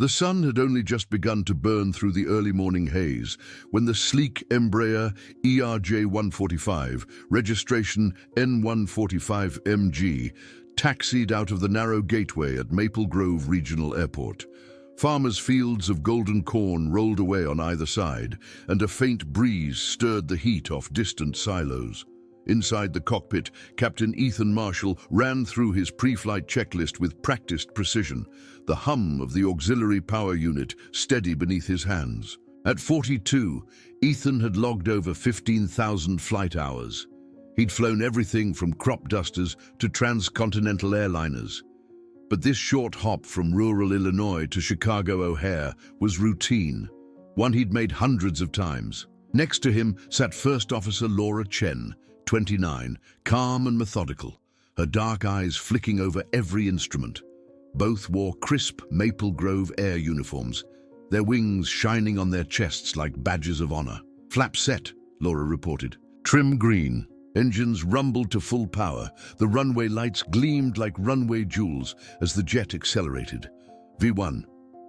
The sun had only just begun to burn through the early morning haze when the sleek Embraer ERJ-145, registration N145MG, taxied out of the narrow gateway at Maple Grove Regional Airport. Farmers' fields of golden corn rolled away on either side, and a faint breeze stirred the heat off distant silos. Inside the cockpit, Captain Ethan Marshall ran through his pre-flight checklist with practiced precision, the hum of the auxiliary power unit steady beneath his hands. At 42, Ethan had logged over 15,000 flight hours. He'd flown everything from crop dusters to transcontinental airliners. But this short hop from rural Illinois to Chicago O'Hare was routine, one he'd made hundreds of times. Next to him sat First Officer Laura Chen, 29, calm and methodical, her dark eyes flicking over every instrument. Both wore crisp Maple Grove Air uniforms, their wings shining on their chests like badges of honor. "Flap set," Laura reported. "Trim green." Engines rumbled to full power. The runway lights gleamed like runway jewels as the jet accelerated. V1.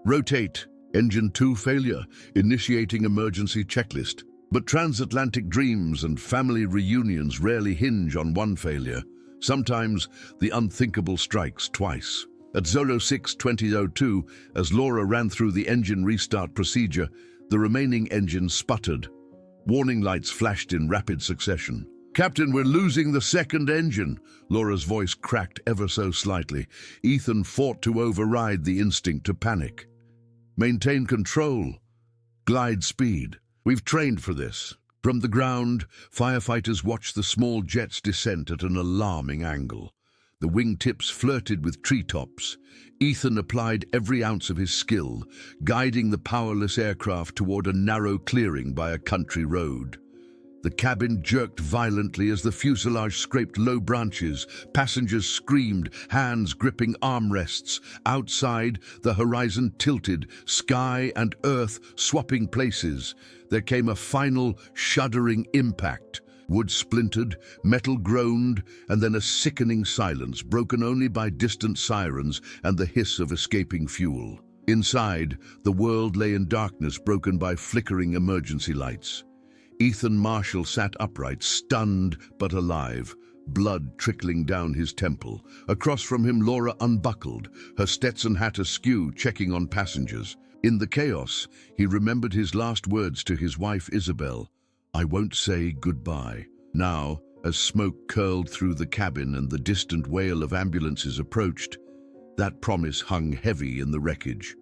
"Rotate." Engine 2 failure, initiating emergency checklist. But transatlantic dreams and family reunions rarely hinge on one failure. Sometimes the unthinkable strikes twice. At 06:20:02, as Laura ran through the engine restart procedure, the remaining engine sputtered. Warning lights flashed in rapid succession. "Captain, we're losing the second engine." Laura's voice cracked ever so slightly. Ethan fought to override the instinct to panic. "Maintain control. Glide speed. We've trained for this." From the ground, firefighters watched the small jet's descent at an alarming angle. The wingtips flirted with treetops. Ethan applied every ounce of his skill, guiding the powerless aircraft toward a narrow clearing by a country road. The cabin jerked violently as the fuselage scraped low branches. Passengers screamed, hands gripping armrests. Outside, the horizon tilted, sky and earth swapping places. There came a final, shuddering impact. Wood splintered, metal groaned, and then a sickening silence, broken only by distant sirens and the hiss of escaping fuel. Inside, the world lay in darkness, broken by flickering emergency lights. Ethan Marshall sat upright, stunned but alive, blood trickling down his temple. Across from him, Laura unbuckled, her Stetson hat askew, checking on passengers. In the chaos, he remembered his last words to his wife Isabel, "I won't say goodbye." Now, as smoke curled through the cabin and the distant wail of ambulances approached, that promise hung heavy in the wreckage.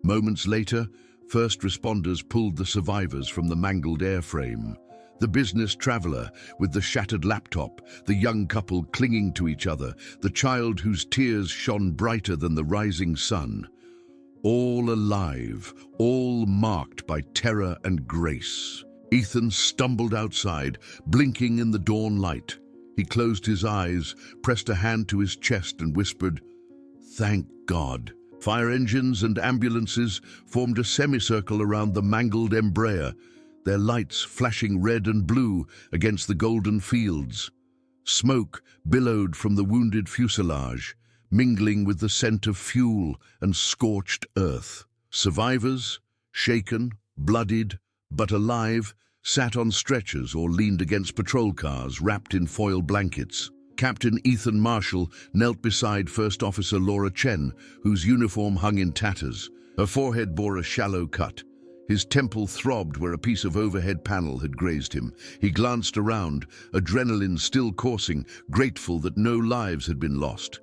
Moments later, first responders pulled the survivors from the mangled airframe. The business traveler with the shattered laptop, the young couple clinging to each other, the child whose tears shone brighter than the rising sun. All alive, all marked by terror and grace. Ethan stumbled outside, blinking in the dawn light. He closed his eyes, pressed a hand to his chest and whispered, "Thank God." Fire engines and ambulances formed a semicircle around the mangled Embraer, their lights flashing red and blue against the golden fields. Smoke billowed from the wounded fuselage, mingling with the scent of fuel and scorched earth. Survivors, shaken, bloodied, but alive, sat on stretchers or leaned against patrol cars wrapped in foil blankets. Captain Ethan Marshall knelt beside First Officer Laura Chen, whose uniform hung in tatters. Her forehead bore a shallow cut. His temple throbbed where a piece of overhead panel had grazed him. He glanced around, adrenaline still coursing, grateful that no lives had been lost.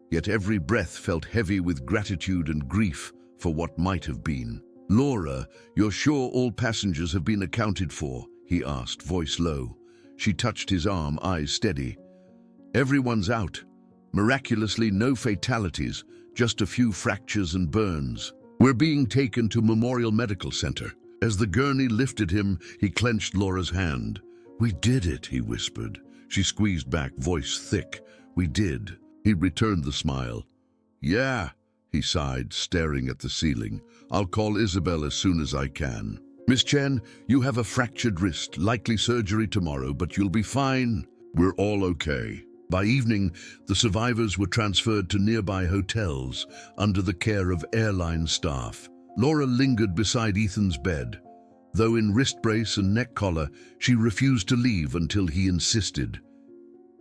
Yet every breath felt heavy with gratitude and grief for what might have been. "Laura, you're sure all passengers have been accounted for?" he asked, voice low. She touched his arm, eyes steady. "Everyone's out. Miraculously, no fatalities, just a few fractures and burns. We're being taken to Memorial Medical Center." As the gurney lifted him, he clenched Laura's hand. "We did it," he whispered. She squeezed back, voice thick. "We did." He returned the smile. "Yeah," he sighed, staring at the ceiling. "I'll call Isabel as soon as I can." "Miss Chen, you have a fractured wrist, likely surgery tomorrow, but you'll be fine." "We're all okay." By evening, the survivors were transferred to nearby hotels under the care of airline staff. Laura lingered beside Ethan's bed. Though in wrist brace and neck collar, she refused to leave until he insisted.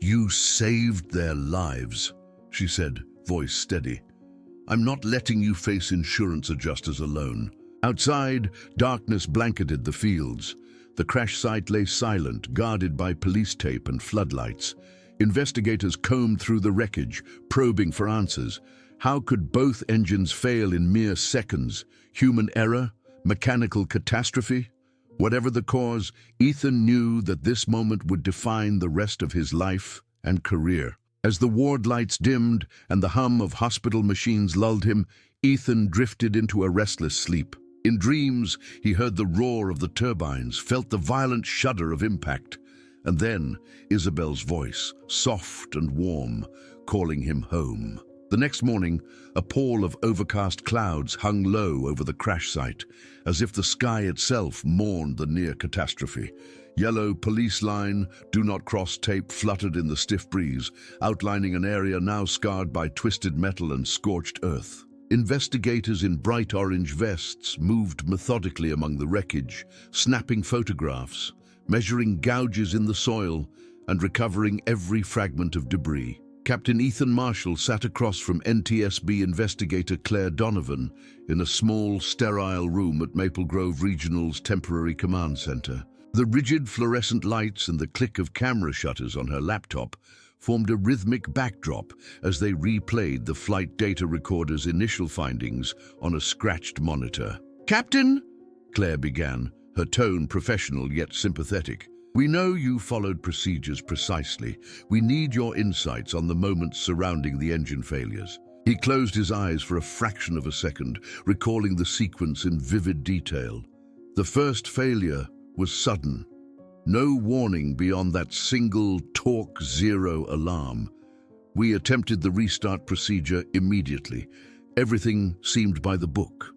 "You saved their lives," she said, voice steady. "I'm not letting you face insurance adjusters alone." Outside, darkness blanketed the fields. The crash site lay silent, guarded by police tape and floodlights. Investigators combed through the wreckage, probing for answers. How could both engines fail in mere seconds? Human error? Mechanical catastrophe? Whatever the cause, Ethan knew that this moment would define the rest of his life and career. As the ward lights dimmed and the hum of hospital machines lulled him, Ethan drifted into a restless sleep. In dreams, he heard the roar of the turbines, felt the violent shudder of impact, and then Isabel's voice, soft and warm, calling him home. The next morning, a pall of overcast clouds hung low over the crash site, as if the sky itself mourned the near catastrophe. Yellow police line, "Do not cross" tape fluttered in the stiff breeze, outlining an area now scarred by twisted metal and scorched earth. Investigators in bright orange vests moved methodically among the wreckage, snapping photographs, measuring gouges in the soil, and recovering every fragment of debris. Captain Ethan Marshall sat across from NTSB investigator Claire Donovan in a small, sterile room at Maple Grove Regional's temporary command center. The rigid fluorescent lights and the click of camera shutters on her laptop formed a rhythmic backdrop as they replayed the flight data recorder's initial findings on a scratched monitor. "Captain," Claire began, her tone professional yet sympathetic, "we know you followed procedures precisely. We need your insights on the moments surrounding the engine failures." He closed his eyes for a fraction of a second, recalling the sequence in vivid detail. The first failure was sudden. No warning beyond that single torque zero alarm. We attempted the restart procedure immediately. Everything seemed by the book.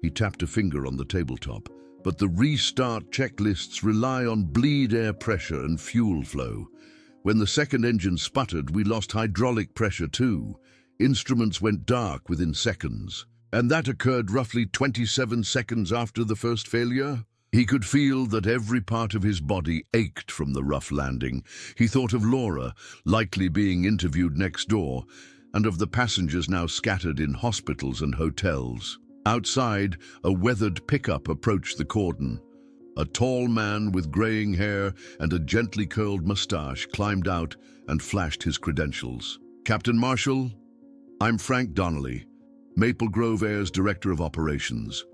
He tapped a finger on the tabletop. But the restart checklists rely on bleed air pressure and fuel flow. When the second engine sputtered, we lost hydraulic pressure too. Instruments went dark within seconds. And that occurred roughly 27 seconds after the first failure. He could feel that every part of his body ached from the rough landing. He thought of Laura, likely being interviewed next door, and of the passengers now scattered in hospitals and hotels. Outside, a weathered pickup approached the cordon. A tall man with graying hair and a gently curled mustache climbed out and flashed his credentials. "Captain Marshall, I'm Frank Donnelly, Maple Grove Air's Director of Operations.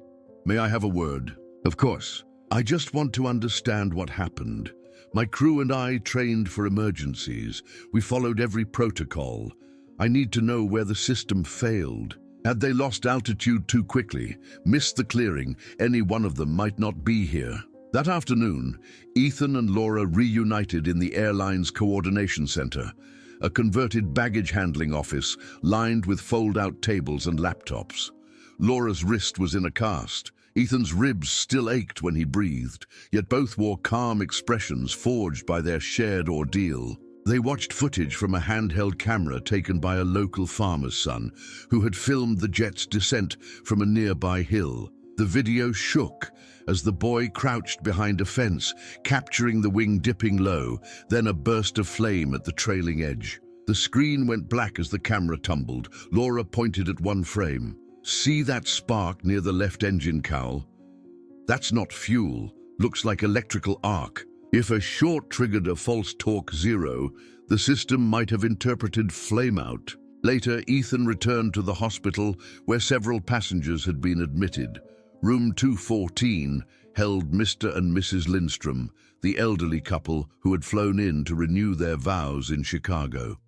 May I have a word?" "Of course. I just want to understand what happened. My crew and I trained for emergencies. We followed every protocol. I need to know where the system failed. Had they lost altitude too quickly, missed the clearing, any one of them might not be here." That afternoon, Ethan and Laura reunited in the airline's coordination center, a converted baggage handling office lined with fold-out tables and laptops. Laura's wrist was in a cast. Ethan's ribs still ached when he breathed, yet both wore calm expressions forged by their shared ordeal. They watched footage from a handheld camera taken by a local farmer's son, who had filmed the jet's descent from a nearby hill. The video shook as the boy crouched behind a fence, capturing the wing dipping low, then a burst of flame at the trailing edge. The screen went black as the camera tumbled. Laura pointed at one frame. "See that spark near the left engine cowl? That's not fuel. Looks like electrical arc. If a short triggered a false torque zero, the system might have interpreted flameout." Later, Ethan returned to the hospital where several passengers had been admitted. Room 214 held Mr. and Mrs. Lindstrom, the elderly couple who had flown in to renew their vows in Chicago.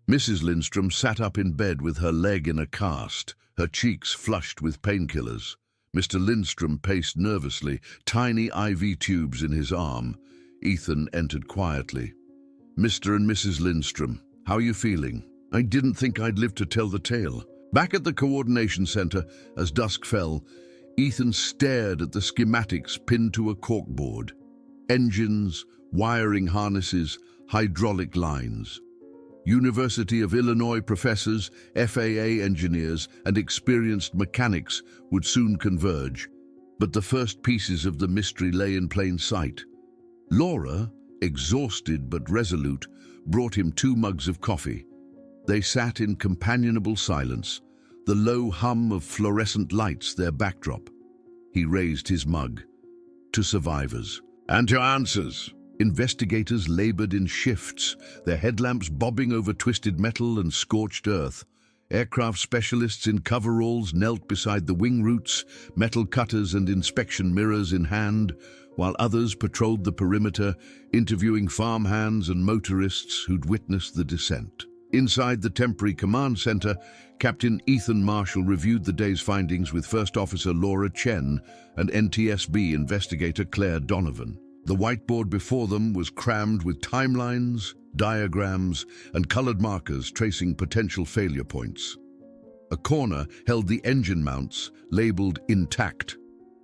Mrs. Lindstrom sat up in bed with her leg in a cast, her cheeks flushed with painkillers. Mr. Lindstrom paced nervously, tiny IV tubes in his arm. Ethan entered quietly. "Mr. and Mrs. Lindstrom, how are you feeling?" "I didn't think I'd live to tell the tale." Back at the coordination center, as dusk fell, Ethan stared at the schematics pinned to a corkboard. Engines, wiring harnesses, hydraulic lines. University of Illinois professors, FAA engineers, and experienced mechanics would soon converge, but the first pieces of the mystery lay in plain sight. Laura, exhausted but resolute, brought him 2 mugs of coffee. They sat in companionable silence, the low hum of fluorescent lights their backdrop. He raised his mug. To survivors. And to answers. Investigators labored in shifts, their headlamps bobbing over twisted metal and scorched earth. Aircraft specialists in coveralls knelt beside the wing roots, metal cutters and inspection mirrors in hand, while others patrolled the perimeter, interviewing farmhands and motorists who'd witnessed the descent. Inside the temporary command center, Captain Ethan Marshall reviewed the day's findings with First Officer Laura Chen and NTSB investigator Claire Donovan. The whiteboard before them was crammed with timelines, diagrams, and colored markers tracing potential failure points. A corner held the engine mounts, labeled intact,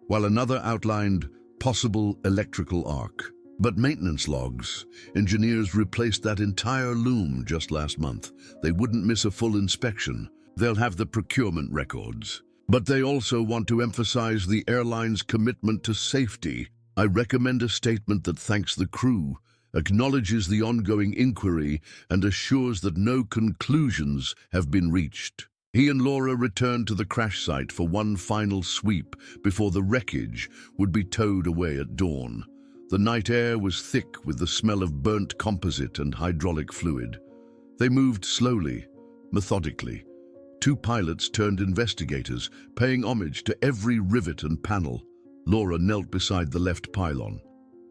while another outlined possible electrical arc. But maintenance logs. Engineers replaced that entire loom just last month. They wouldn't miss a full inspection. They'll have the procurement records. But they also want to emphasize the airline's commitment to safety. I recommend a statement that thanks the crew, acknowledges the ongoing inquiry, and assures that no conclusions have been reached. He and Laura returned to the crash site for one final sweep before the wreckage would be towed away at dawn. The night air was thick with the smell of burnt composite and hydraulic fluid. They moved slowly, methodically. 2 pilots turned investigators, paying homage to every rivet and panel. Laura knelt beside the left pylon.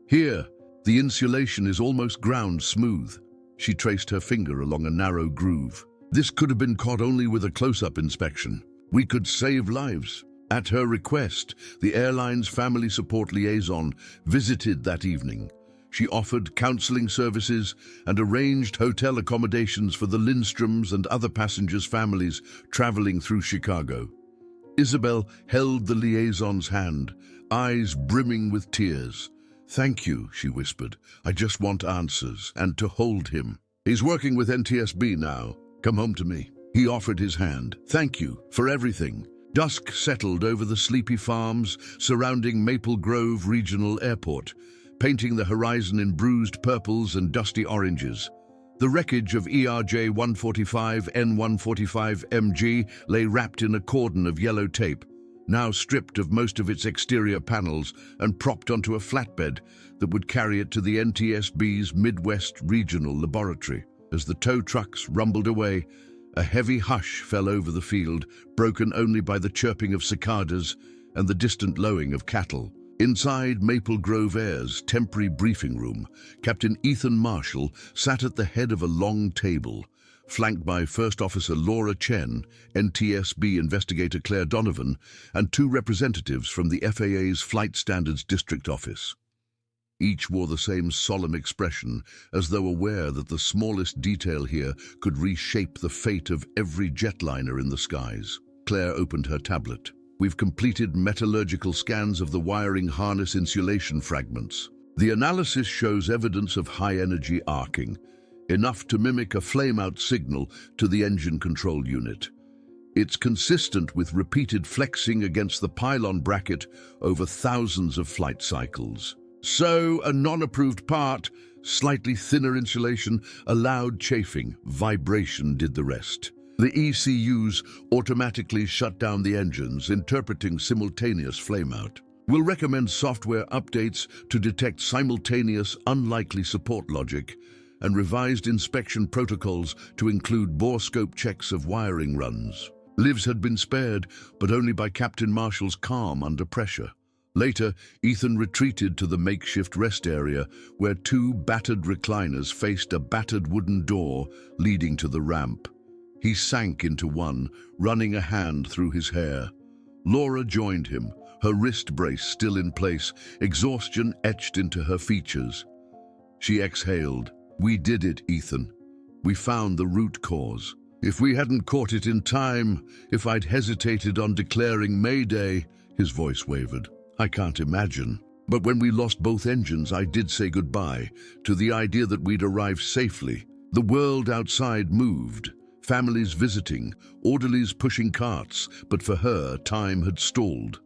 Here, the insulation is almost ground smooth. She traced her finger along a narrow groove. This could have been caught only with a close-up inspection. We could save lives. At her request, the airline's family support liaison visited that evening. She offered counseling services and arranged hotel accommodations for the Lindstroms and other passengers' families traveling through Chicago. Isabel held the liaison's hand, eyes brimming with tears. "Thank you," she whispered. "I just want answers, and to hold him. He's working with NTSB now. Come home to me." He offered his hand. "Thank you for everything." Dusk settled over the sleepy farms surrounding Maple Grove Regional Airport, painting the horizon in bruised purples and dusty oranges. The wreckage of ERJ 145 N145 MG lay wrapped in a cordon of yellow tape, now stripped of most of its exterior panels and propped onto a flatbed that would carry it to the NTSB's Midwest Regional Laboratory. As the tow trucks rumbled away, a heavy hush fell over the field, broken only by the chirping of cicadas and the distant lowing of cattle. Inside Maple Grove Air's temporary briefing room, Captain Ethan Marshall sat at the head of a long table, flanked by First Officer Laura Chen, NTSB investigator Claire Donovan, and 2 representatives from the FAA's Flight Standards District Office. Each wore the same solemn expression, as though aware that the smallest detail here could reshape the fate of every jetliner in the skies. Claire opened her tablet. "We've completed metallurgical scans of the wiring harness insulation fragments. The analysis shows evidence of high-energy arcing, enough to mimic a flame-out signal to the engine control unit. It's consistent with repeated flexing against the pylon bracket over thousands of flight cycles. So, a non-approved part, slightly thinner insulation, a loud chafing, vibration did the rest. The ECUs automatically shut down the engines, interpreting simultaneous flameout. We'll recommend software updates to detect simultaneous, unlikely support logic, and revised inspection protocols to include bore scope checks of wiring runs." Lives had been spared, but only by Captain Marshall's calm under pressure. Later, Ethan retreated to the makeshift rest area, where 2 battered recliners faced a battered wooden door leading to the ramp. He sank into one, running a hand through his hair. Laura joined him, her wrist brace still in place, exhaustion etched into her features. She exhaled. "We did it, Ethan. We found the root cause. If we hadn't caught it in time, if I'd hesitated on declaring Mayday," his voice wavered. "I can't imagine. But when we lost both engines, I did say goodbye to the idea that we'd arrive safely. The world outside moved, families visiting, orderlies pushing carts, but for her, time had stalled.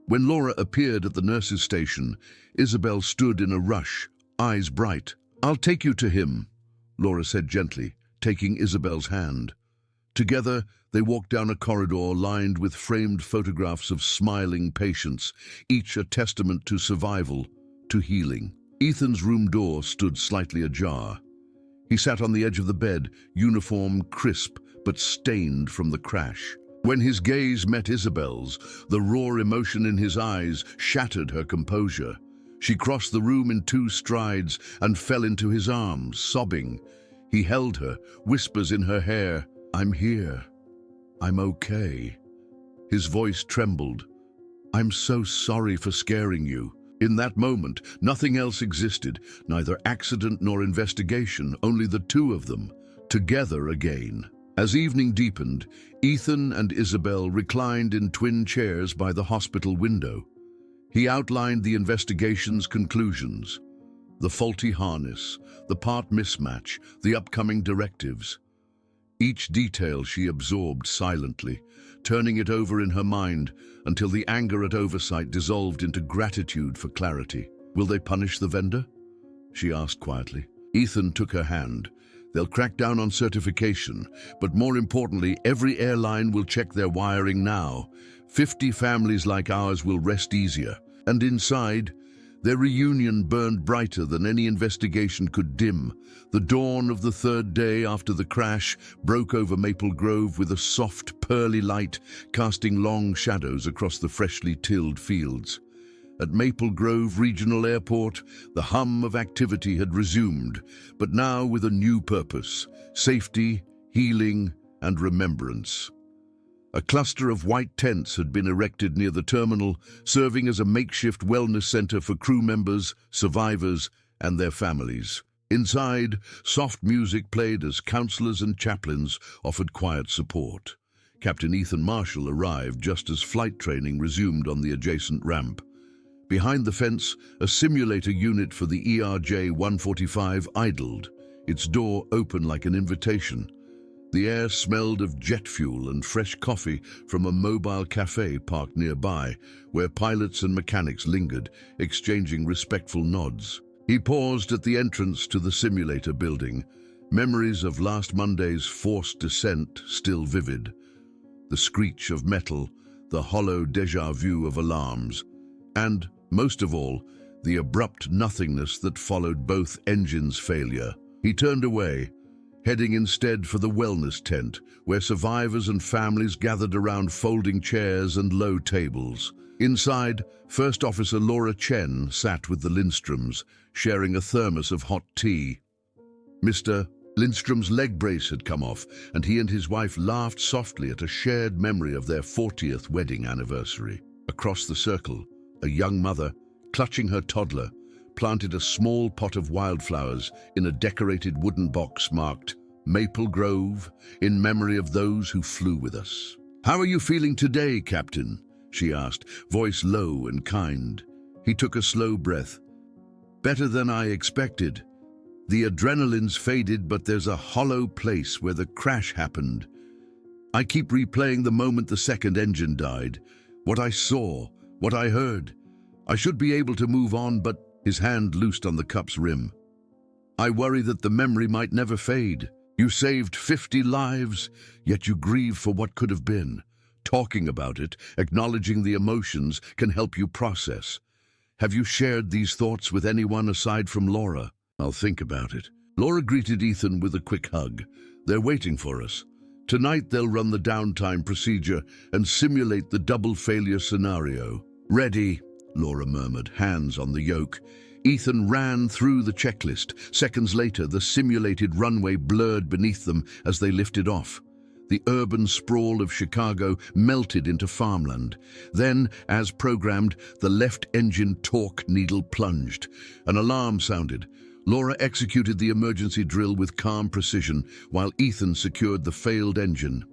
When Laura appeared at the nurse's station, Isabel stood in a rush, eyes bright. "I'll take you to him," Laura said gently, taking Isabel's hand. Together, they walked down a corridor lined with framed photographs of smiling patients, each a testament to survival, to healing. Ethan's room door stood slightly ajar. He sat on the edge of the bed, uniform crisp but stained from the crash. When his gaze met Isabel's, the raw emotion in his eyes shattered her composure. She crossed the room in 2 strides and fell into his arms, sobbing. He held her, whispers in her hair, "I'm here. I'm okay." His voice trembled. "I'm so sorry for scaring you." In that moment, nothing else existed, neither accident nor investigation, only the two of them, together again. As evening deepened, Ethan and Isabel reclined in twin chairs by the hospital window. He outlined the investigation's conclusions: the faulty harness, the part mismatch, the upcoming directives. Each detail she absorbed silently, turning it over in her mind until the anger at oversight dissolved into gratitude for clarity. "Will they punish the vendor?" she asked quietly. Ethan took her hand. "They'll crack down on certification, but more importantly, every airline will check their wiring now. 50 families like ours will rest easier." And inside, their reunion burned brighter than any investigation could dim. The dawn of the 3rd day after the crash broke over Maple Grove with a soft, pearly light, casting long shadows across the freshly tilled fields. At Maple Grove Regional Airport, the hum of activity had resumed, but now with a new purpose: safety, healing, and remembrance. A cluster of white tents had been erected near the terminal, serving as a makeshift wellness center for crew members, survivors, and their families. Inside, soft music played as counselors and chaplains offered quiet support. Captain Ethan Marshall arrived just as flight training resumed on the adjacent ramp. Behind the fence, a simulator unit for the ERJ-145 idled, its door open like an invitation. The air smelled of jet fuel and fresh coffee from a mobile cafe parked nearby, where pilots and mechanics lingered, exchanging respectful nods. He paused at the entrance to the simulator building, memories of last Monday's forced descent still vivid. The screech of metal, the hollow déjà vu of alarms, and, most of all, the abrupt nothingness that followed both engines' failure. He turned away, heading instead for the wellness tent, where survivors and families gathered around folding chairs and low tables. Inside, First Officer Laura Chen sat with the Lindstroms, sharing a thermos of hot tea. Mr. Lindstrom's leg brace had come off, and he and his wife laughed softly at a shared memory of their 40th wedding anniversary. Across the circle, a young mother, clutching her toddler, planted a small pot of wildflowers in a decorated wooden box marked Maple Grove, in memory of those who flew with us. "How are you feeling today, Captain?" she asked, voice low and kind. He took a slow breath. "Better than I expected. The adrenaline's faded, but there's a hollow place where the crash happened. I keep replaying the moment the second engine died, what I saw, what I heard. I should be able to move on, but..." His hand loosed on the cup's rim. "I worry that the memory might never fade. You saved 50 lives, yet you grieve for what could have been. Talking about it, acknowledging the emotions, can help you process. Have you shared these thoughts with anyone aside from Laura?" "I'll think about it." Laura greeted Ethan with a quick hug. "They're waiting for us. Tonight they'll run the downtime procedure and simulate the double failure scenario." "Ready," Laura murmured, hands on the yoke. Ethan ran through the checklist. Seconds later, the simulated runway blurred beneath them as they lifted off. The urban sprawl of Chicago melted into farmland. Then, as programmed, the left engine torque needle plunged. An alarm sounded. Laura executed the emergency drill with calm precision, while Ethan secured the failed engine.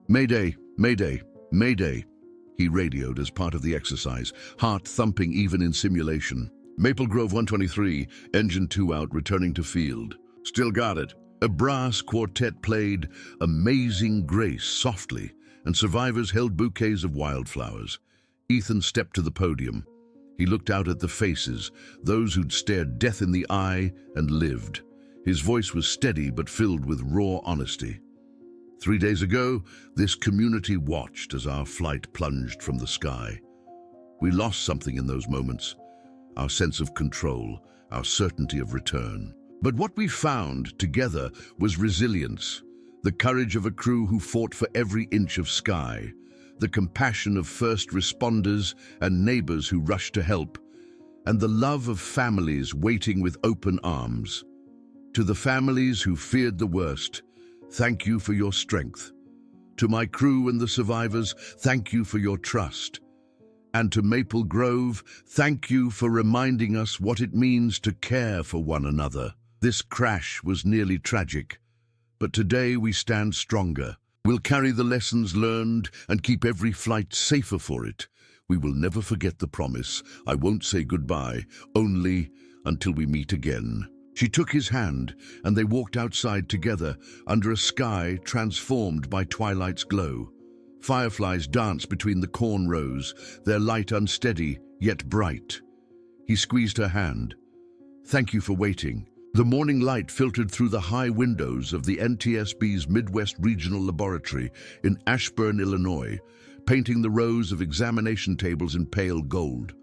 "Mayday, mayday, mayday," he radioed as part of the exercise, heart thumping even in simulation. "Maple Grove 123, engine 2 out, returning to field." "Still got it," A brass quartet played Amazing Grace softly, and survivors held bouquets of wildflowers. Ethan stepped to the podium. He looked out at the faces, those who'd stared death in the eye and lived. His voice was steady but filled with raw honesty. 3 days ago, this community watched as our flight plunged from the sky. We lost something in those moments, our sense of control, our certainty of return. But what we found together was resilience, the courage of a crew who fought for every inch of sky, the compassion of first responders and neighbors who rushed to help, and the love of families waiting with open arms. To the families who feared the worst, thank you for your strength. To my crew and the survivors, thank you for your trust. And to Maple Grove, thank you for reminding us what it means to care for one another. This crash was nearly tragic, but today we stand stronger. We'll carry the lessons learned and keep every flight safer for it. We will never forget the promise. I won't say goodbye, only until we meet again. She took his hand, and they walked outside together under a sky transformed by twilight's glow. Fireflies danced between the corn rows, their light unsteady, yet bright. He squeezed her hand. Thank you for waiting. The morning light filtered through the high windows of the NTSB's Midwest Regional Laboratory in Ashburn, Illinois, painting the rows of examination tables in pale gold.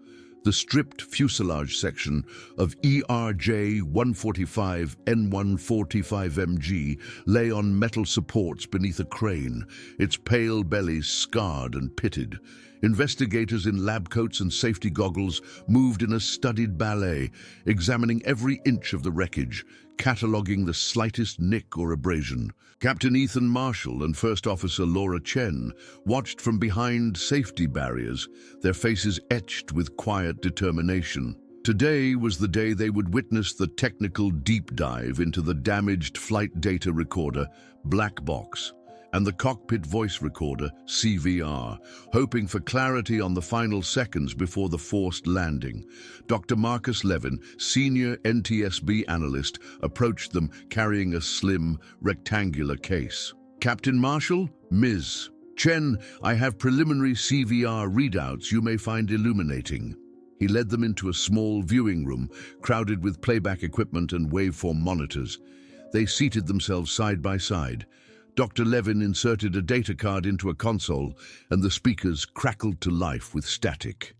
The stripped fuselage section of ERJ 145 N145MG lay on metal supports beneath a crane, its pale bellies scarred and pitted. Investigators in lab coats and safety goggles moved in a studied ballet, examining every inch of the wreckage, cataloguing the slightest nick or abrasion. Captain Ethan Marshall and First Officer Laura Chen watched from behind safety barriers, their faces etched with quiet determination. Today was the day they would witness the technical deep dive into the damaged flight data recorder, Black Box, and the cockpit voice recorder, CVR, hoping for clarity on the final seconds before the forced landing. Dr. Marcus Levin, senior NTSB analyst, approached them carrying a slim, rectangular case. Captain Marshall, Ms. Chen, I have preliminary CVR readouts you may find illuminating. He led them into a small viewing room, crowded with playback equipment and waveform monitors. They seated themselves side by side. Dr. Levin inserted a data card into a console, and the speakers crackled to life with static.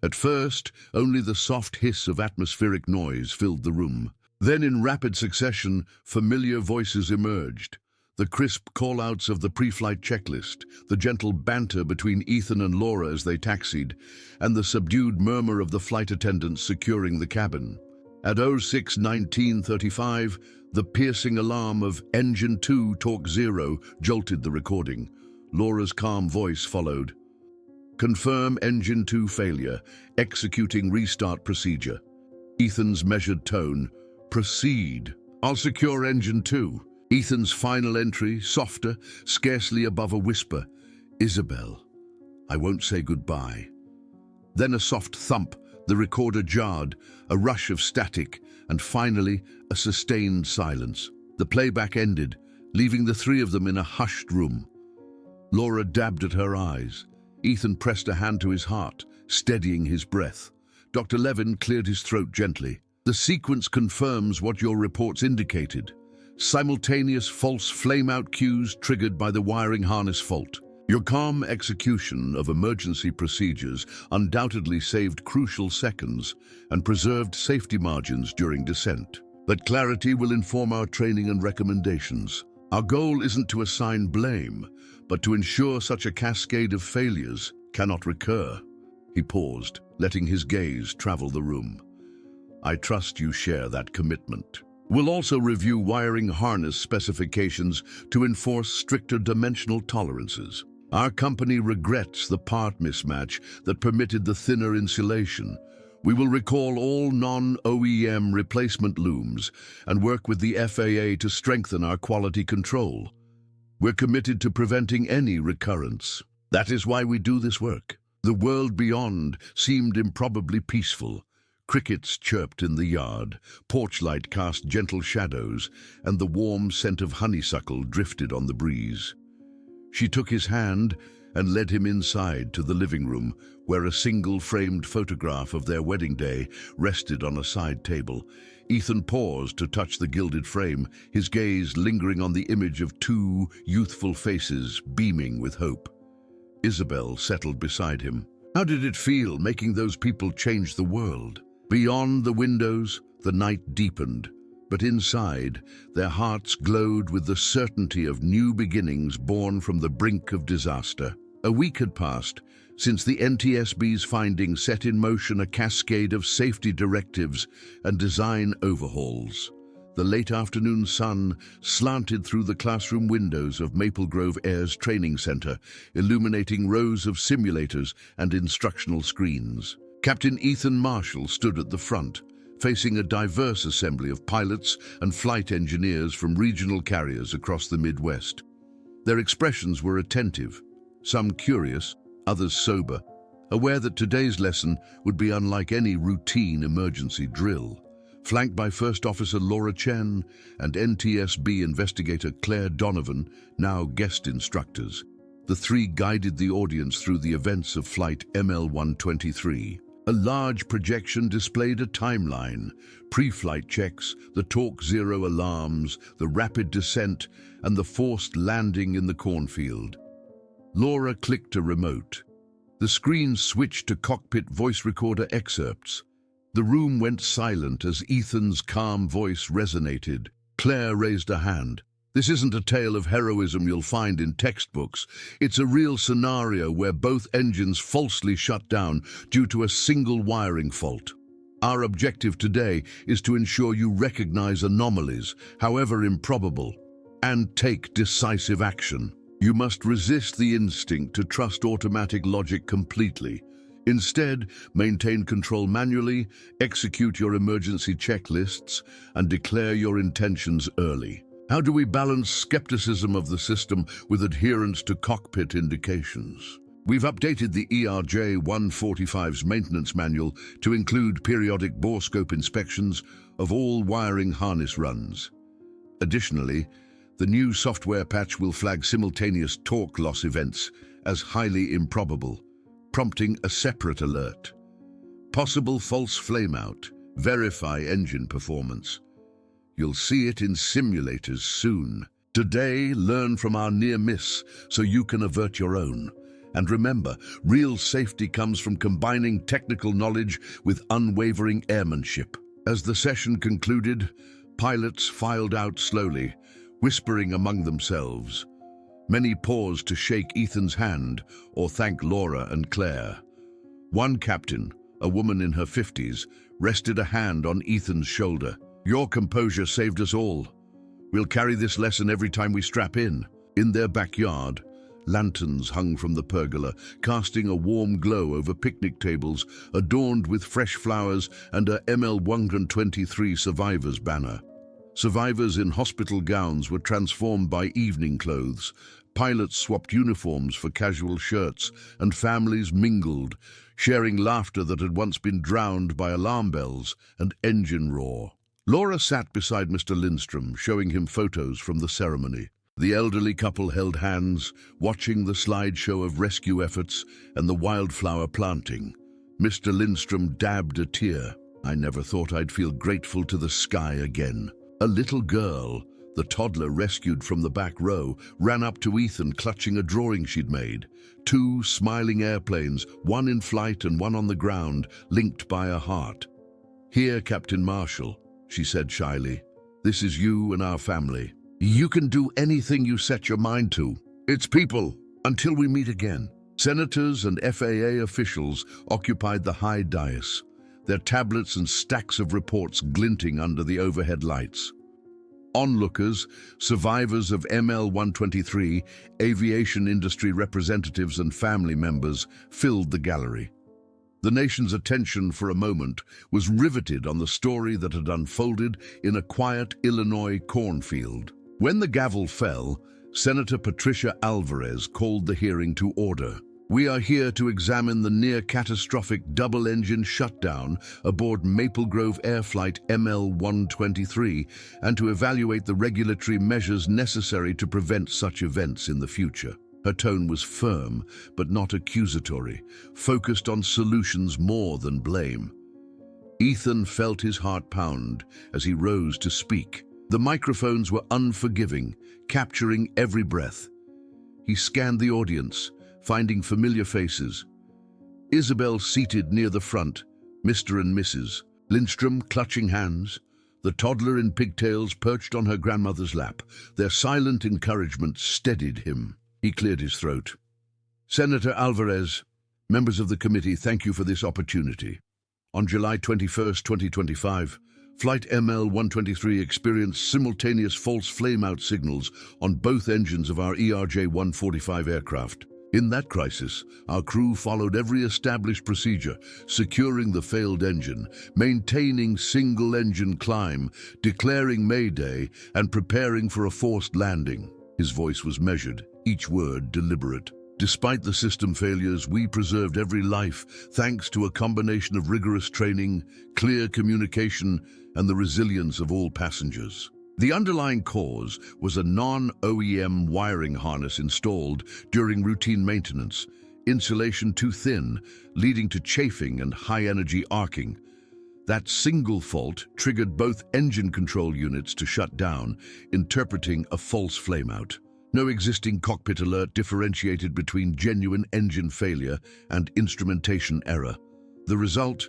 At first, only the soft hiss of atmospheric noise filled the room. Then, in rapid succession, familiar voices emerged. The crisp call-outs of the pre-flight checklist, the gentle banter between Ethan and Laura as they taxied, and the subdued murmur of the flight attendants securing the cabin. At 06:19:35, the piercing alarm of Engine 2 Torque 0 jolted the recording. Laura's calm voice followed. Confirm Engine 2 failure. Executing restart procedure. Ethan's measured tone. Proceed. I'll secure Engine 2. Ethan's final entry, softer, scarcely above a whisper. Isabel, I won't say goodbye. Then a soft thump. The recorder jarred, a rush of static, and finally, a sustained silence. The playback ended, leaving the three of them in a hushed room. Laura dabbed at her eyes. Ethan pressed a hand to his heart, steadying his breath. Dr. Levin cleared his throat gently. The sequence confirms what your reports indicated. Simultaneous false flame-out cues triggered by the wiring harness fault. Your calm execution of emergency procedures undoubtedly saved crucial seconds and preserved safety margins during descent. That clarity will inform our training and recommendations. Our goal isn't to assign blame, but to ensure such a cascade of failures cannot recur. He paused, letting his gaze travel the room. I trust you share that commitment. We'll also review wiring harness specifications to enforce stricter dimensional tolerances. Our company regrets the part mismatch that permitted the thinner insulation. We will recall all non-OEM replacement looms and work with the FAA to strengthen our quality control. We're committed to preventing any recurrence. That is why we do this work. The world beyond seemed improbably peaceful. Crickets chirped in the yard, porchlight cast gentle shadows, and the warm scent of honeysuckle drifted on the breeze. She took his hand and led him inside to the living room, where a single framed photograph of their wedding day rested on a side table. Ethan paused to touch the gilded frame, his gaze lingering on the image of two youthful faces beaming with hope. Isabel settled beside him. How did it feel making those people change the world? Beyond the windows, the night deepened, but inside, their hearts glowed with the certainty of new beginnings born from the brink of disaster. A week had passed since the NTSB's findings set in motion a cascade of safety directives and design overhauls. The late afternoon sun slanted through the classroom windows of Maple Grove Air's training center, illuminating rows of simulators and instructional screens. Captain Ethan Marshall stood at the front, facing a diverse assembly of pilots and flight engineers from regional carriers across the Midwest. Their expressions were attentive, some curious, others sober, aware that today's lesson would be unlike any routine emergency drill. Flanked by First Officer Laura Chen and NTSB investigator Claire Donovan, now guest instructors, the three guided the audience through the events of Flight ML123. A large projection displayed a timeline, pre-flight checks, the Torque Zero alarms, the rapid descent, and the forced landing in the cornfield. Laura clicked a remote. The screen switched to cockpit voice recorder excerpts. The room went silent as Ethan's calm voice resonated. Claire raised a hand. This isn't a tale of heroism you'll find in textbooks. It's a real scenario where both engines falsely shut down due to a single wiring fault. Our objective today is to ensure you recognize anomalies, however improbable, and take decisive action. You must resist the instinct to trust automatic logic completely. Instead, maintain control manually, execute your emergency checklists, and declare your intentions early. How do we balance skepticism of the system with adherence to cockpit indications? We've updated the ERJ-145's maintenance manual to include periodic borescope inspections of all wiring harness runs. Additionally, the new software patch will flag simultaneous torque loss events as highly improbable, prompting a separate alert. Possible false flameout. Verify engine performance. You'll see it in simulators soon. Today, learn from our near miss so you can avert your own. And remember, real safety comes from combining technical knowledge with unwavering airmanship. As the session concluded, pilots filed out slowly, whispering among themselves. Many paused to shake Ethan's hand or thank Laura and Claire. One captain, a woman in her 50s, rested a hand on Ethan's shoulder. Your composure saved us all. We'll carry this lesson every time we strap in. In their backyard, lanterns hung from the pergola, casting a warm glow over picnic tables adorned with fresh flowers and a ML123 survivors banner. Survivors in hospital gowns were transformed by evening clothes. Pilots swapped uniforms for casual shirts, and families mingled, sharing laughter that had once been drowned by alarm bells and engine roar. Laura sat beside Mr. Lindstrom, showing him photos from the ceremony. The elderly couple held hands, watching the slideshow of rescue efforts and the wildflower planting. Mr. Lindstrom dabbed a tear. I never thought I'd feel grateful to the sky again. A little girl, the toddler rescued from the back row, ran up to Ethan clutching a drawing she'd made. Two smiling airplanes, one in flight and one on the ground, linked by a heart. Here, Captain Marshall, she said shyly. This is you and our family. You can do anything you set your mind to. It's people, until we meet again. Senators and FAA officials occupied the high dais, their tablets and stacks of reports glinting under the overhead lights. Onlookers, survivors of ML123, aviation industry representatives and family members filled the gallery. The nation's attention for a moment was riveted on the story that had unfolded in a quiet Illinois cornfield. When the gavel fell, Senator Patricia Alvarez called the hearing to order. We are here to examine the near-catastrophic double-engine shutdown aboard Maple Grove Air Flight ML123 and to evaluate the regulatory measures necessary to prevent such events in the future. Her tone was firm, but not accusatory, focused on solutions more than blame. Ethan felt his heart pound as he rose to speak. The microphones were unforgiving, capturing every breath. He scanned the audience, finding familiar faces. Isabel seated near the front, Mr. and Mrs. Lindstrom clutching hands, the toddler in pigtails perched on her grandmother's lap. Their silent encouragement steadied him. He cleared his throat. Senator Alvarez, members of the committee, thank you for this opportunity. On July 21, 2025, Flight ML123 experienced simultaneous false flame-out signals on both engines of our ERJ-145 aircraft. In that crisis, our crew followed every established procedure, securing the failed engine, maintaining single-engine climb, declaring Mayday, and preparing for a forced landing. His voice was measured, each word deliberate. Despite the system failures, we preserved every life, thanks to a combination of rigorous training, clear communication, and the resilience of all passengers. The underlying cause was a non-OEM wiring harness installed during routine maintenance, insulation too thin, leading to chafing and high-energy arcing. That single fault triggered both engine control units to shut down, interpreting a false flameout. No existing cockpit alert differentiated between genuine engine failure and instrumentation error. The result?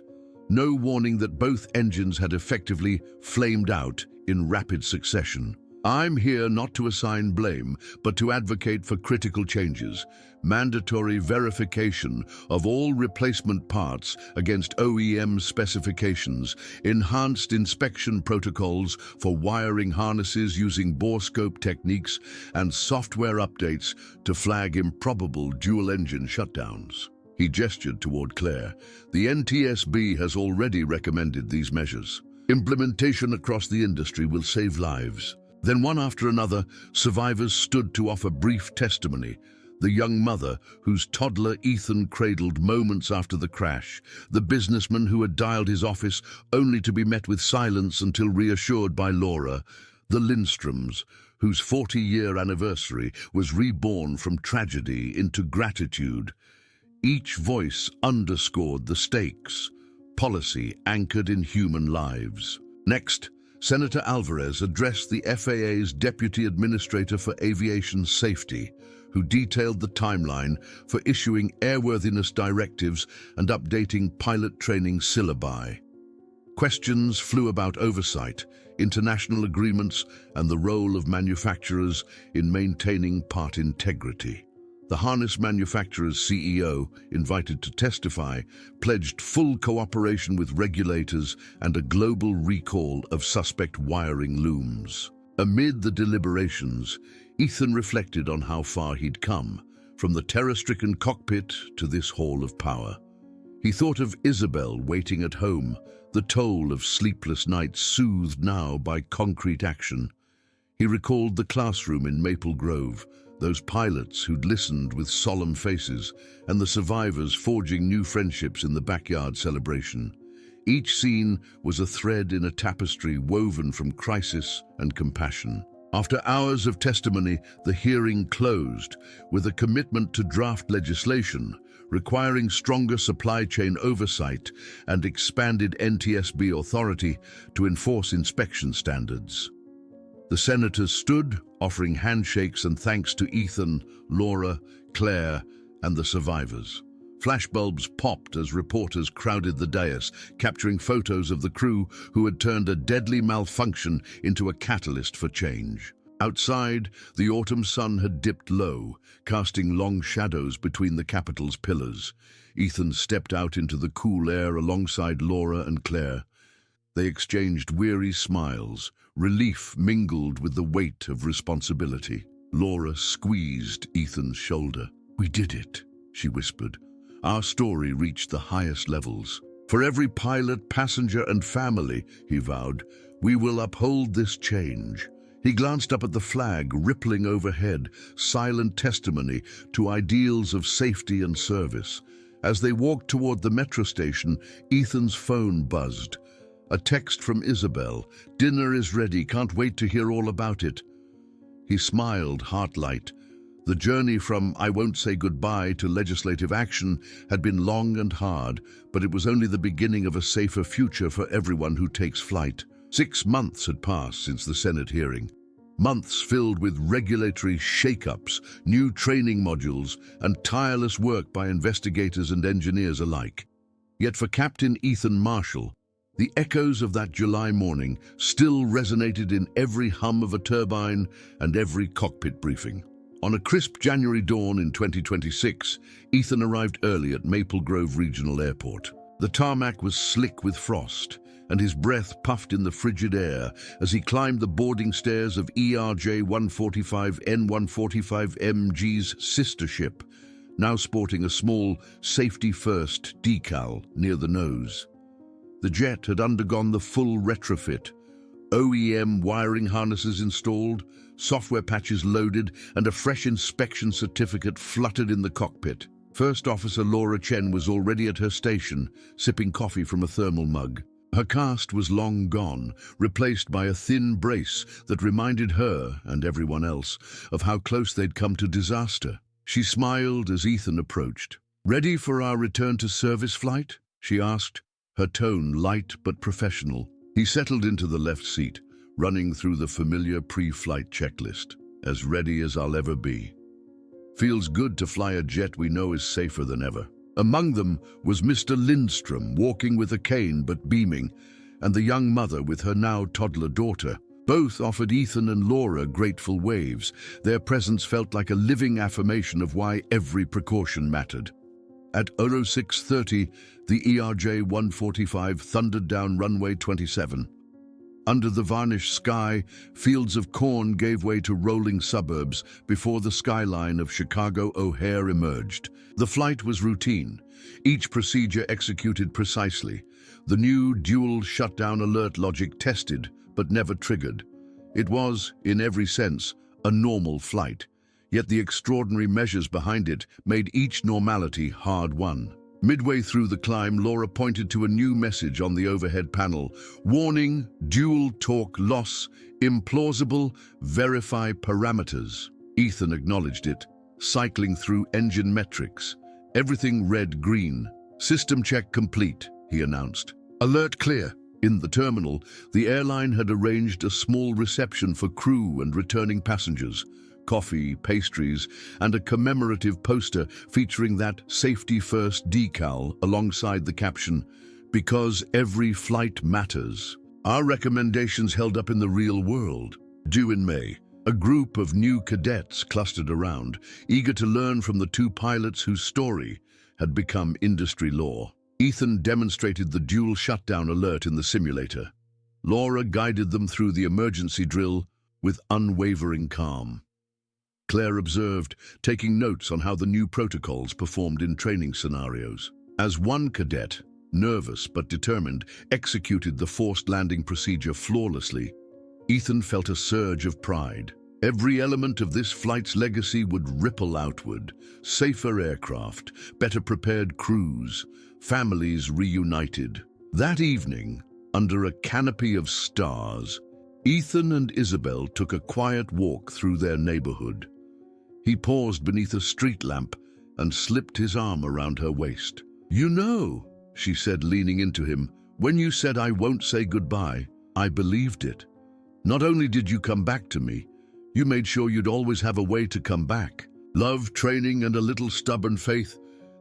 No warning that both engines had effectively flamed out in rapid succession. I'm here not to assign blame, but to advocate for critical changes, mandatory verification of all replacement parts against OEM specifications, enhanced inspection protocols for wiring harnesses using borescope techniques, and software updates to flag improbable dual-engine shutdowns. He gestured toward Claire. The NTSB has already recommended these measures. Implementation across the industry will save lives. Then one after another, survivors stood to offer brief testimony. The young mother, whose toddler Ethan cradled moments after the crash. The businessman who had dialed his office only to be met with silence until reassured by Laura. The Lindstroms, whose 40-year anniversary was reborn from tragedy into gratitude. Each voice underscored the stakes. Policy anchored in human lives. Next, Senator Alvarez addressed the FAA's Deputy Administrator for Aviation Safety, who detailed the timeline for issuing airworthiness directives and updating pilot training syllabi. Questions flew about oversight, international agreements, and the role of manufacturers in maintaining part integrity. The harness manufacturer's CEO, invited to testify, pledged full cooperation with regulators and a global recall of suspect wiring looms. Amid the deliberations, Ethan reflected on how far he'd come, from the terror-stricken cockpit to this hall of power. He thought of Isabel waiting at home, the toll of sleepless nights soothed now by concrete action. He recalled the classroom in Maple Grove, those pilots who'd listened with solemn faces, and the survivors forging new friendships in the backyard celebration. Each scene was a thread in a tapestry woven from crisis and compassion. After hours of testimony, the hearing closed with a commitment to draft legislation requiring stronger supply chain oversight and expanded NTSB authority to enforce inspection standards. The senators stood, offering handshakes and thanks to Ethan, Laura, Claire, and the survivors. Flashbulbs popped as reporters crowded the dais, capturing photos of the crew who had turned a deadly malfunction into a catalyst for change. Outside, the autumn sun had dipped low, casting long shadows between the Capitol's pillars. Ethan stepped out into the cool air alongside Laura and Claire. They exchanged weary smiles, relief mingled with the weight of responsibility. Laura squeezed Ethan's shoulder. "We did it," she whispered. "Our story reached the highest levels. For every pilot, passenger, and family," he vowed, "we will uphold this change. He glanced up at the flag rippling overhead, silent testimony to ideals of safety and service. As they walked toward the metro station, Ethan's phone buzzed. A text from Isabel. "Dinner is ready, can't wait to hear all about it." He smiled, heart light. The journey from "I won't say goodbye" to legislative action had been long and hard, but it was only the beginning of a safer future for everyone who takes flight. 6 months had passed since the Senate hearing. Months filled with regulatory shake-ups, new training modules, and tireless work by investigators and engineers alike. Yet for Captain Ethan Marshall, the echoes of that July morning still resonated in every hum of a turbine and every cockpit briefing. On a crisp January dawn in 2026, Ethan arrived early at Maple Grove Regional Airport. The tarmac was slick with frost, and his breath puffed in the frigid air as he climbed the boarding stairs of ERJ-145 N145MG's sister ship, now sporting a small Safety First decal near the nose. The jet had undergone the full retrofit, OEM wiring harnesses installed, software patches loaded, and a fresh inspection certificate fluttered in the cockpit. First Officer Chen was already at her station, sipping coffee from a thermal mug. Her cast was long gone, replaced by a thin brace that reminded her, and everyone else, of how close they'd come to disaster. She smiled as Ethan approached. "Ready for our return to service flight?" she asked, her tone light but professional. He settled into the left seat, running through the familiar pre-flight checklist. "As ready as I'll ever be. Feels good to fly a jet we know is safer than ever." Among them was Mr. Lindstrom, walking with a cane but beaming, and the young mother with her now toddler daughter. Both offered Ethan and Laura grateful waves. Their presence felt like a living affirmation of why every precaution mattered. At 06:30, the ERJ-145 thundered down runway 27. Under the varnished sky, fields of corn gave way to rolling suburbs before the skyline of Chicago O'Hare emerged. The flight was routine, each procedure executed precisely. The new dual shutdown alert logic tested, but never triggered. It was, in every sense, a normal flight, yet the extraordinary measures behind it made each normality hard-won. Midway through the climb, Laura pointed to a new message on the overhead panel. "Warning, dual torque loss, implausible, verify parameters." Ethan acknowledged it, cycling through engine metrics. Everything read green. "System check complete," he announced. "Alert clear." In the terminal, the airline had arranged a small reception for crew and returning passengers. Coffee, pastries, and a commemorative poster featuring that Safety First decal alongside the caption, "Because every flight matters." Our recommendations held up in the real world. Due in May, a group of new cadets clustered around, eager to learn from the two pilots whose story had become industry law. Ethan demonstrated the dual shutdown alert in the simulator. Laura guided them through the emergency drill with unwavering calm. Claire observed, taking notes on how the new protocols performed in training scenarios. As one cadet, nervous but determined, executed the forced landing procedure flawlessly, Ethan felt a surge of pride. Every element of this flight's legacy would ripple outward. Safer aircraft, better prepared crews, families reunited. That evening, under a canopy of stars, Ethan and Isabel took a quiet walk through their neighborhood. He paused beneath a street lamp and slipped his arm around her waist. "You know," she said, leaning into him, "when you said I won't say goodbye, I believed it. Not only did you come back to me, you made sure you'd always have a way to come back. Love, training, and a little stubborn faith,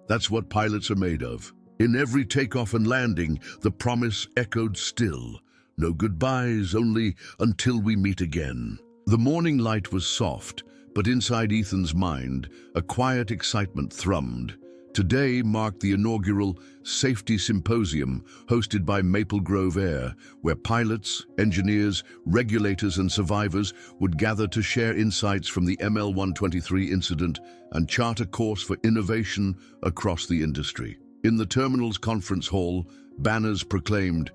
that's what pilots are made of." In every takeoff and landing, the promise echoed still. No goodbyes, only until we meet again. The morning light was soft, but inside Ethan's mind, a quiet excitement thrummed. Today marked the inaugural Safety Symposium hosted by Maple Grove Air, where pilots, engineers, regulators, and survivors would gather to share insights from the ML123 incident and chart a course for innovation across the industry. In the terminal's conference hall, banners proclaimed,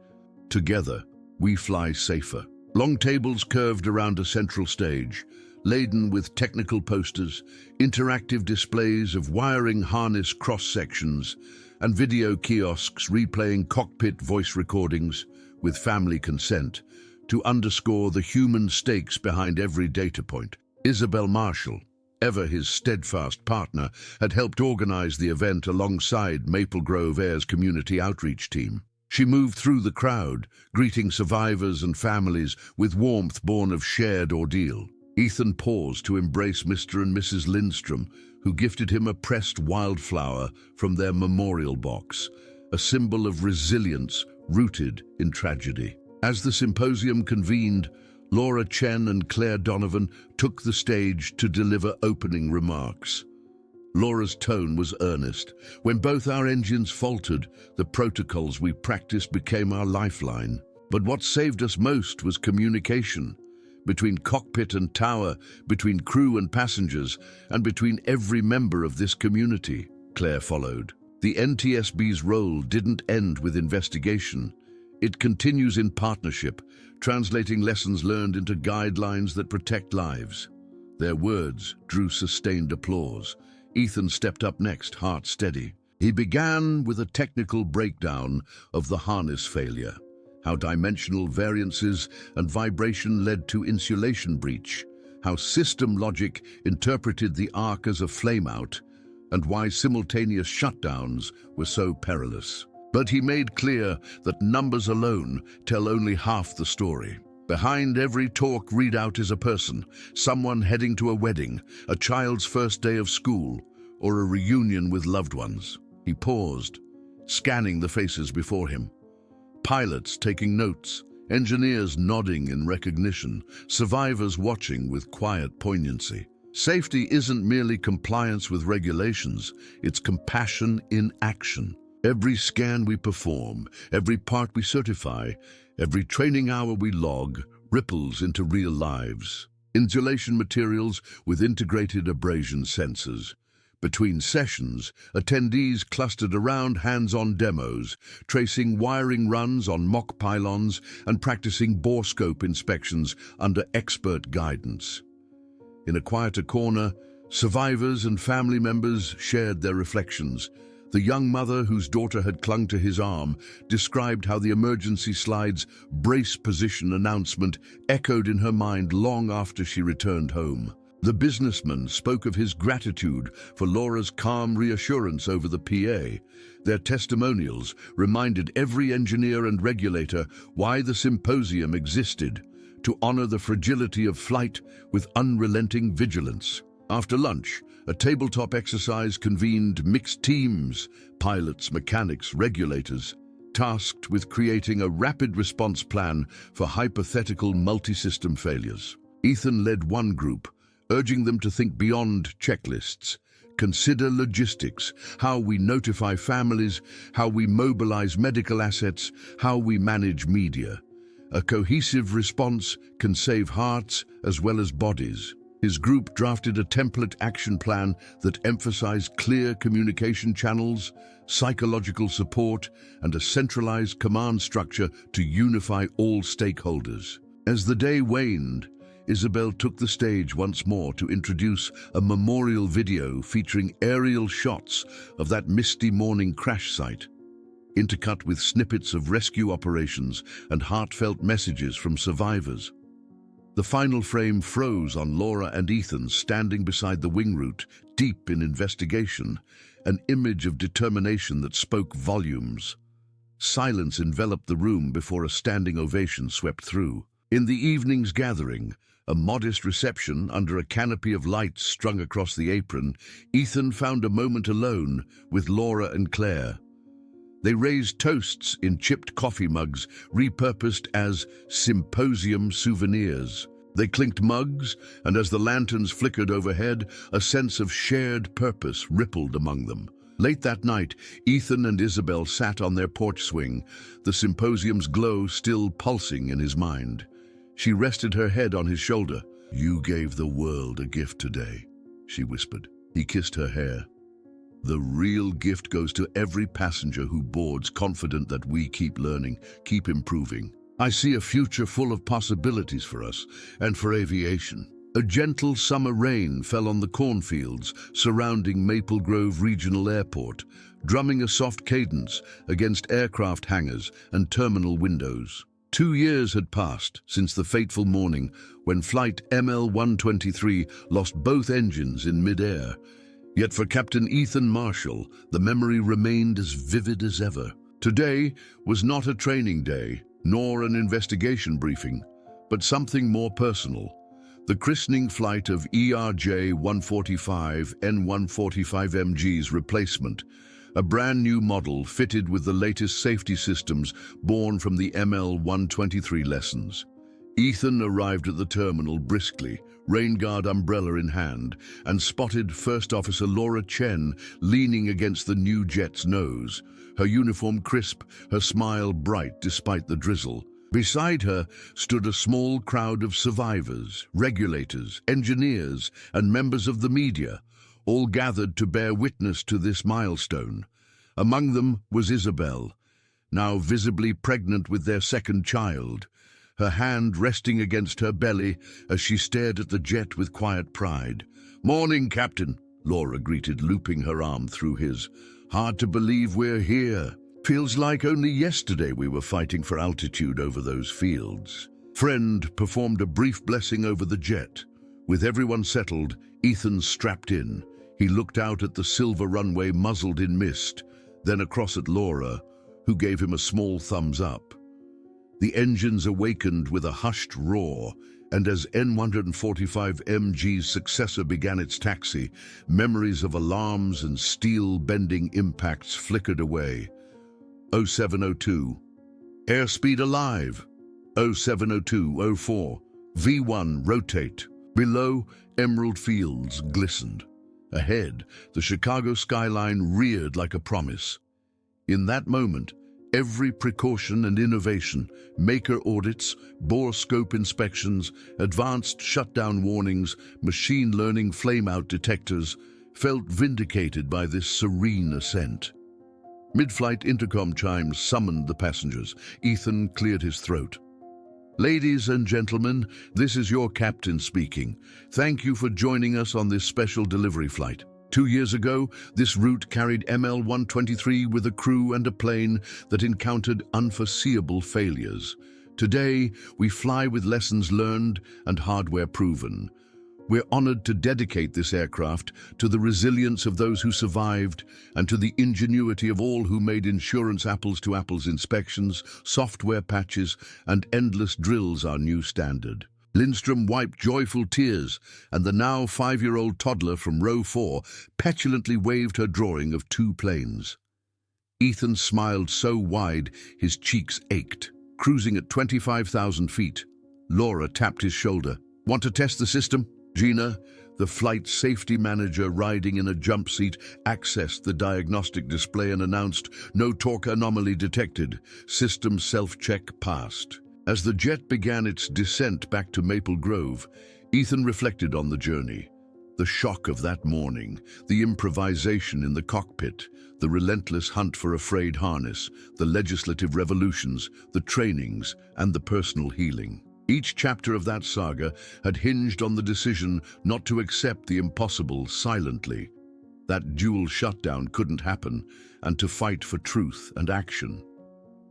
"Together, we fly safer." Long tables curved around a central stage, laden with technical posters, interactive displays of wiring harness cross-sections, and video kiosks replaying cockpit voice recordings with family consent to underscore the human stakes behind every data point. Isabel Marshall, ever his steadfast partner, had helped organize the event alongside Maple Grove Air's community outreach team. She moved through the crowd, greeting survivors and families with warmth born of shared ordeal. Ethan paused to embrace Mr. and Mrs. Lindstrom, who gifted him a pressed wildflower from their memorial box, a symbol of resilience rooted in tragedy. As the symposium convened, Laura Chen and Claire Donovan took the stage to deliver opening remarks. Laura's tone was earnest. When both our engines faltered, the protocols we practiced became our lifeline. But what saved us most was communication. Between cockpit and tower, between crew and passengers, and between every member of this community, Claire followed. The NTSB's role didn't end with investigation. It continues in partnership, translating lessons learned into guidelines that protect lives. Their words drew sustained applause. Ethan stepped up next, heart steady. He began with a technical breakdown of the harness failure, how dimensional variances and vibration led to insulation breach, how system logic interpreted the arc as a flameout, and why simultaneous shutdowns were so perilous. But he made clear that numbers alone tell only half the story. Behind every talk readout is a person, someone heading to a wedding, a child's first day of school, or a reunion with loved ones. He paused, scanning the faces before him. Pilots taking notes, engineers nodding in recognition, survivors watching with quiet poignancy. Safety isn't merely compliance with regulations, it's compassion in action. Every scan we perform, every part we certify, every training hour we log ripples into real lives. Insulation materials with integrated abrasion sensors. Between sessions, attendees clustered around hands-on demos, tracing wiring runs on mock pylons and practicing bore scope inspections under expert guidance. In a quieter corner, survivors and family members shared their reflections. The young mother whose daughter had clung to his arm described how the emergency slide's brace position announcement echoed in her mind long after she returned home. The businessman spoke of his gratitude for Laura's calm reassurance over the PA. Their testimonials reminded every engineer and regulator why the symposium existed, to honor the fragility of flight with unrelenting vigilance. After lunch, a tabletop exercise convened mixed teams, pilots, mechanics, regulators, tasked with creating a rapid response plan for hypothetical multi-system failures. Ethan led one group, urging them to think beyond checklists. Consider logistics, how we notify families, how we mobilize medical assets, how we manage media. A cohesive response can save hearts as well as bodies. His group drafted a template action plan that emphasized clear communication channels, psychological support, and a centralized command structure to unify all stakeholders. As the day waned, Isabel took the stage once more to introduce a memorial video featuring aerial shots of that misty morning crash site, intercut with snippets of rescue operations and heartfelt messages from survivors. The final frame froze on Laura and Ethan standing beside the wing root, deep in investigation, an image of determination that spoke volumes. Silence enveloped the room before a standing ovation swept through. In the evening's gathering, a modest reception under a canopy of lights strung across the apron, Ethan found a moment alone with Laura and Claire. They raised toasts in chipped coffee mugs, repurposed as symposium souvenirs. They clinked mugs, and as the lanterns flickered overhead, a sense of shared purpose rippled among them. Late that night, Ethan and Isabel sat on their porch swing, the symposium's glow still pulsing in his mind. She rested her head on his shoulder. "You gave the world a gift today," she whispered. He kissed her hair. "The real gift goes to every passenger who boards confident that we keep learning, keep improving." I see a future full of possibilities for us and for aviation. A gentle summer rain fell on the cornfields surrounding Maple Grove Regional Airport, drumming a soft cadence against aircraft hangars and terminal windows. 2 years had passed since the fateful morning when Flight ML123 lost both engines in mid-air. Yet for Captain Ethan Marshall, the memory remained as vivid as ever. Today was not a training day, nor an investigation briefing, but something more personal. The christening flight of ERJ-145 N145MG's replacement, a brand new model fitted with the latest safety systems born from the ML123 lessons. Ethan arrived at the terminal briskly, rain guard umbrella in hand, and spotted First Officer Laura Chen leaning against the new jet's nose, her uniform crisp, her smile bright despite the drizzle. Beside her stood a small crowd of survivors, regulators, engineers, and members of the media, all gathered to bear witness to this milestone. Among them was Isabel, now visibly pregnant with their second child, her hand resting against her belly as she stared at the jet with quiet pride. "Morning, Captain," Laura greeted, looping her arm through his. "Hard to believe we're here. Feels like only yesterday we were fighting for altitude over those fields." Friend performed a brief blessing over the jet. With everyone settled, Ethan strapped in. He looked out at the silver runway muzzled in mist, then across at Laura, who gave him a small thumbs up. The engines awakened with a hushed roar, and as N145MG's successor began its taxi, memories of alarms and steel-bending impacts flickered away. 0702. Airspeed alive. 0702-04. V1 rotate. Below, emerald fields glistened. Ahead, the Chicago skyline reared like a promise. In that moment, every precaution and innovation, maker audits, bore scope inspections, advanced shutdown warnings, machine learning flame-out detectors, felt vindicated by this serene ascent. Mid-flight intercom chimes summoned the passengers. Ethan cleared his throat. "Ladies and gentlemen, this is your captain speaking. Thank you for joining us on this special delivery flight. 2 years ago, this route carried ML123 with a crew and a plane that encountered unforeseeable failures. Today, we fly with lessons learned and hardware proven. We're honored to dedicate this aircraft to the resilience of those who survived and to the ingenuity of all who made insurance apples-to-apples inspections, software patches, and endless drills our new standard." Lindstrom wiped joyful tears, and the now 5-year-old toddler from row 4 petulantly waved her drawing of 2 planes. Ethan smiled so wide his cheeks ached. Cruising at 25,000 feet, Laura tapped his shoulder. "Want to test the system?" Gina, the flight safety manager riding in a jump seat, accessed the diagnostic display and announced, "No torque anomaly detected. System self-check passed." As the jet began its descent back to Maple Grove, Ethan reflected on the journey. The shock of that morning, the improvisation in the cockpit, the relentless hunt for a frayed harness, the legislative revolutions, the trainings, and the personal healing. Each chapter of that saga had hinged on the decision not to accept the impossible silently. That dual shutdown couldn't happen, and to fight for truth and action.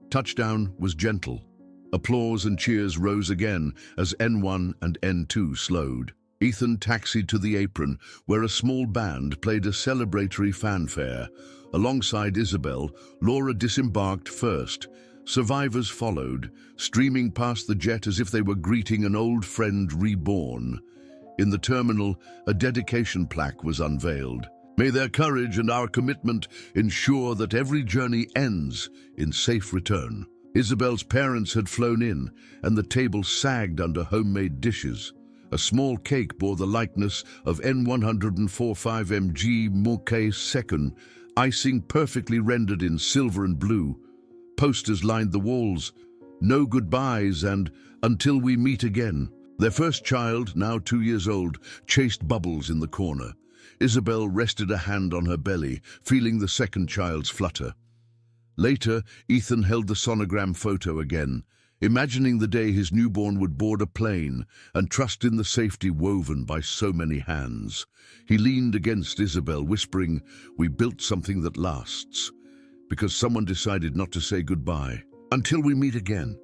Touchdown was gentle. Applause and cheers rose again as N1 and N2 slowed. Ethan taxied to the apron, where a small band played a celebratory fanfare. Alongside Isabel, Laura disembarked first. Survivors followed, streaming past the jet as if they were greeting an old friend reborn. In the terminal, a dedication plaque was unveiled. "May their courage and our commitment ensure that every journey ends in safe return." Isabel's parents had flown in, and the table sagged under homemade dishes. A small cake bore the likeness of N145MG Moquet II, icing perfectly rendered in silver and blue. Posters lined the walls, "No goodbyes" and "Until we meet again." Their first child, now 2 years old, chased bubbles in the corner. Isabel rested a hand on her belly, feeling the second child's flutter. Later, Ethan held the sonogram photo again. imagining the day his newborn would board a plane and trust in the safety woven by so many hands. He leaned against Isabel, whispering, "We built something that lasts, because someone decided not to say goodbye. Until we meet again."